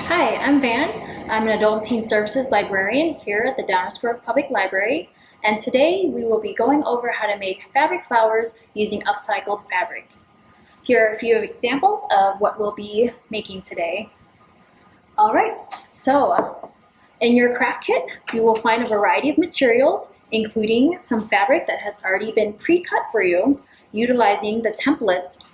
Hi, I'm Van. I'm an Adult and Teen Services librarian here at the Downers Grove Public Library, and today we will be going over how to make fabric flowers using upcycled fabric. Here are a few examples of what we'll be making today. All right, so in your craft kit, you will find a variety of materials, including some fabric that has already been pre-cut for you, utilizing the templates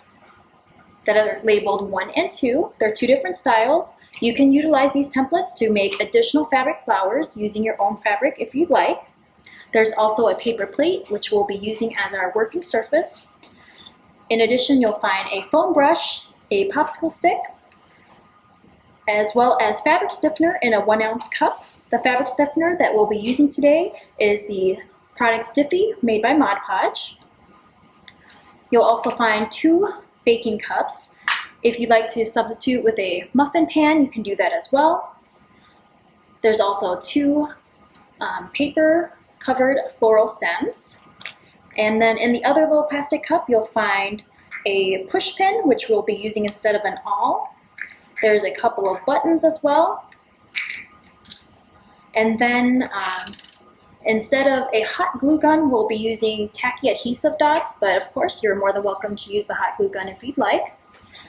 that are labeled 1 and 2. They're two different styles. You can utilize these templates to make additional fabric flowers using your own fabric if you'd like. There's also a paper plate, which we'll be using as our working surface. In addition, you'll find a foam brush, a popsicle stick, as well as fabric stiffener in a 1-ounce cup. The fabric stiffener that we'll be using today is the product Stiffy made by Mod Podge. You'll also find 2 baking cups. If you'd like to substitute with a muffin pan, you can do that as well. There's also 2 paper covered floral stems. And then in the other little plastic cup, you'll find a push pin, which we'll be using instead of an awl. There's a couple of buttons as well. And then instead of a hot glue gun, we'll be using tacky adhesive dots, but of course you're more than welcome to use the hot glue gun if you'd like.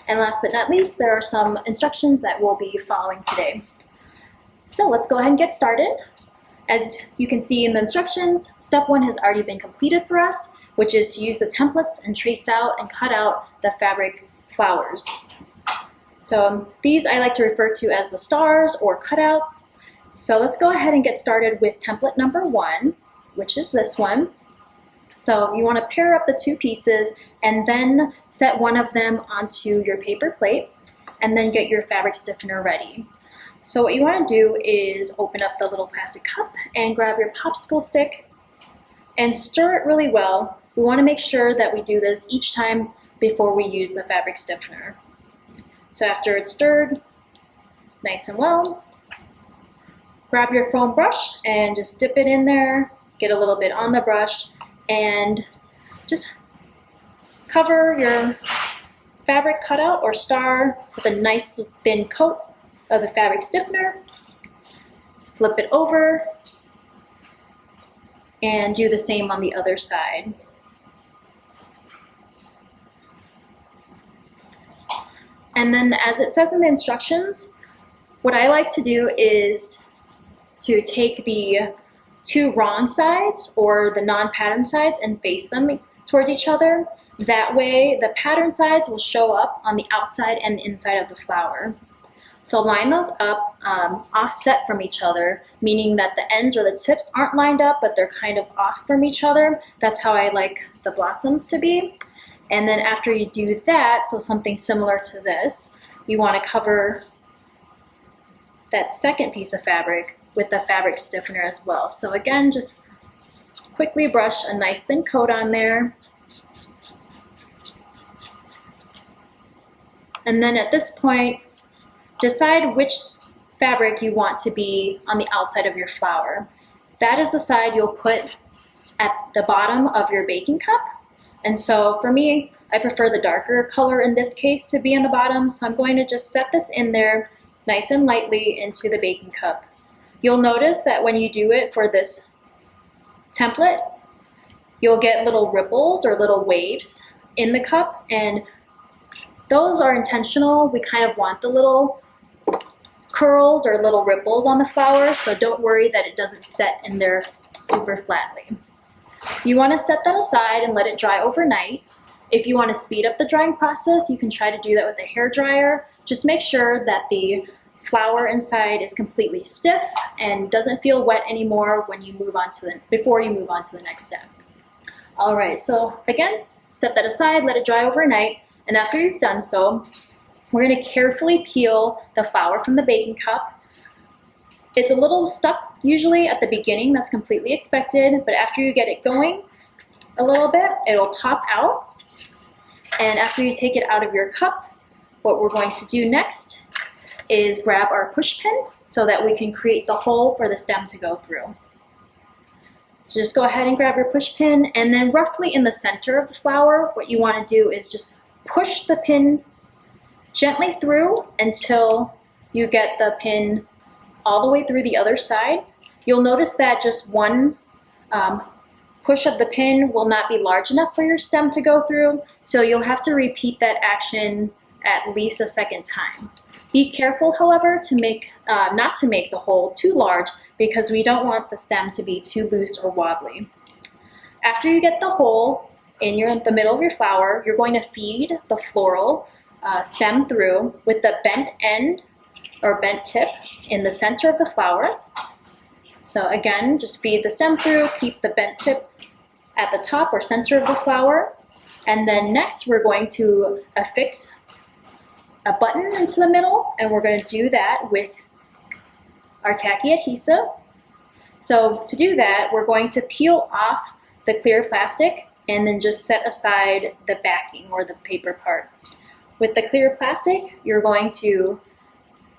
And last but not least, there are some instructions that we'll be following today. So let's go ahead and get started. As you can see in the instructions, step 1 has already been completed for us, which is to use the templates and trace out and cut out the fabric flowers. So these I like to refer to as the stars or cutouts. So let's go ahead and get started with template number 1, which is this one. So you want to pair up the 2 pieces and then set one of them onto your paper plate and then get your fabric stiffener ready. So what you want to do is open up the little plastic cup and grab your popsicle stick and stir it really well. We want to make sure that we do this each time before we use the fabric stiffener. So after it's stirred nice and well, grab your foam brush and just dip it in there, get a little bit on the brush, and just cover your fabric cutout or star with a nice thin coat of the fabric stiffener. Flip it over and do the same on the other side. And then as it says in the instructions, what I like to do is to take the 2 wrong sides or the non-pattern sides and face them towards each other. That way the pattern sides will show up on the outside and the inside of the flower. So line those up offset from each other, meaning that the ends or the tips aren't lined up, but they're kind of off from each other. That's how I like the blossoms to be. And then after you do that, so something similar to this, you want to cover that second piece of fabric with the fabric stiffener as well. So again, just quickly brush a nice thin coat on there. And then at this point, decide which fabric you want to be on the outside of your flower. That is the side you'll put at the bottom of your baking cup. And so for me, I prefer the darker color in this case to be on the bottom. So I'm going to just set this in there nice and lightly into the baking cup. You'll notice that when you do it for this template, you'll get little ripples or little waves in the cup, and those are intentional. We kind of want the little curls or little ripples on the flower, so don't worry that it doesn't set in there super flatly. You want to set that aside and let it dry overnight. If you want to speed up the drying process, you can try to do that with a hair dryer. Just make sure that the flower inside is completely stiff and doesn't feel wet anymore when you move on to before you move on to the next step. All right, so again, set that aside, let it dry overnight, and after you've done so, we're going to carefully peel the flower from the baking cup. It's a little stuck usually at the beginning, that's completely expected, but after you get it going a little bit, it'll pop out. And after you take it out of your cup, what we're going to do next is grab our push pin so that we can create the hole for the stem to go through. So just go ahead and grab your push pin, and then roughly in the center of the flower, what you want to do is just push the pin gently through until you get the pin all the way through the other side. You'll notice that just one push of the pin will not be large enough for your stem to go through, so you'll have to repeat that action at least a second time. Be careful, however, to make not to make the hole too large, because we don't want the stem to be too loose or wobbly. After you get the hole in the middle of your flower, you're going to feed the floral stem through with the bent end or bent tip in the center of the flower. So again, just feed the stem through, keep the bent tip at the top or center of the flower. And then next we're going to affix a button into the middle, and we're going to do that with our tacky adhesive. So to do that, we're going to peel off the clear plastic and then just set aside the backing or the paper part. With the clear plastic, you're going to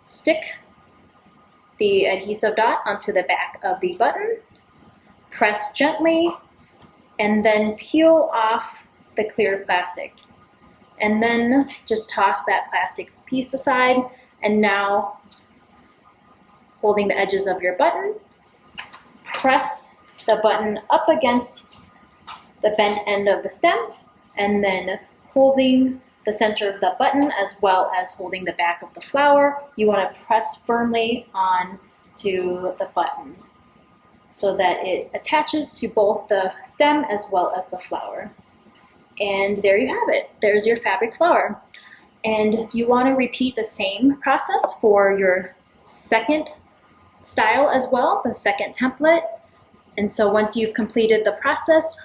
stick the adhesive dot onto the back of the button, press gently, and then peel off the clear plastic. And then just toss that plastic piece aside, and now holding the edges of your button, press the button up against the bent end of the stem, and then holding the center of the button as well as holding the back of the flower, you want to press firmly on to the button so that it attaches to both the stem as well as the flower. And there you have it. There's your fabric flower. And you want to repeat the same process for your second style as well, the second template. And so once you've completed the process,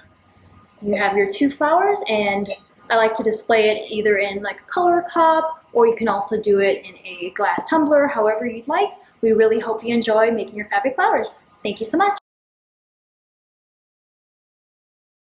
you have your 2 flowers, and I like to display it either in like a color cup, or you can also do it in a glass tumbler, however you'd like. We really hope you enjoy making your fabric flowers. Thank you so much.